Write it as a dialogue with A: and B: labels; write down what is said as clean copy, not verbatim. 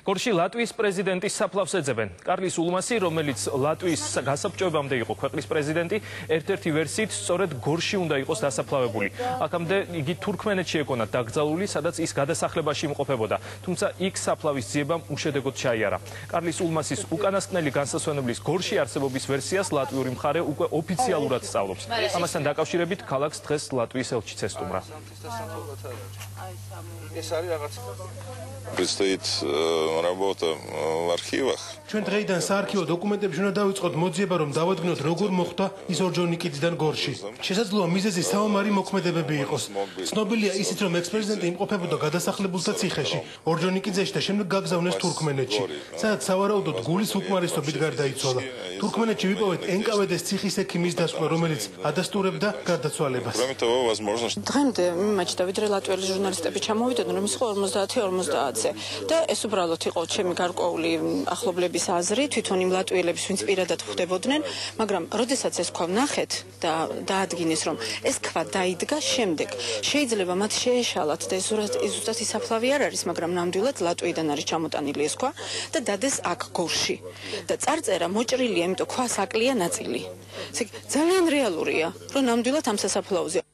A: გორში ლატვიის პრეზიდენტის საფლავს ეძებენ. კარლის ულმასი, რომელიც ლატვიის გასაბჭოებამდე იყო ქვეყნის პრეზიდენტი, ერთ-ერთი ვერსიით სწორედ გორში უნდა იყოს დასაფლავებული. აქამდე იგი თურქმენეთში ეკონა დაკრძალული, სადაც ის გადასახლებაში იმყოფებოდა. თუმცა იქ საფლავის ძიებამ უშედეგოდ ჩაიარა. კარლის ულმასის უკანასკნელი განსასვენებლის გორში არსებობის ვერსიას ლატვიური მხარე უკვე ოფიციალურად სწავლობს. ამასთან დაკავშირებით ქალაქს დღეს ლატვიის ელჩიც ესტუმრა.
B: Предстоит работа в архивах.
C: ჩვენ დღეიდან საარქივო დოკუმენტებში უნდა დავიწყოთ მოძიება, რომ დავადგინოთ როგორ მოხდა ის ორჯონიკიდიდან გორში. შესაძლოა მიზეზი საომარი მოქმედებები იყოს. ცნობილია ისიც, რომ ექს-პრეზიდენტი იმყოფებოდა გადასახლებულთა ციხეში, ორჯონიკიძეში და შემდეგ გაგზავნეს თურქმენეთში, სადაც სავარაუდოდ გულის უკმარისობით გარდაიცვალა. თურქმენეთში ვიპოვეთ NKVD-ს ციხის ექიმის დასკვნა, რომელიც ადასტურებდა გარდაცვალებას.
D: დღემდე მიმაჩნდა, ვიდრე ლატვიელი ჟურნალისტები ჩამოვიდნენ, რომ ის იყო 50-50-ზე და ეს უბრალოდ იყო ჩემი გარკვეული ახლობლების აზრი, თვითონ იმ ლატვიელებს, ვინც პირადად ხვდებოდნენ, მაგრამ როდესაც ეს ქვა ვნახეთ და დაადგინეს, რომ ეს ქვა დაიდგა შემდეგ, შეიძლება მათ შეეშალათ და ეს ზუსტად ის საფლავი არ არის, მაგრამ ნამდვილად ლატვიიდან არის ჩამოტანილი ეს ქვა და დადეს აქ გორში. და წარწერა მოჭრილია, იმიტომ ქვას აკლია ნაწილი. ძალიან რეალურია, რომ ნამდვილად ამ სასაფლაოზე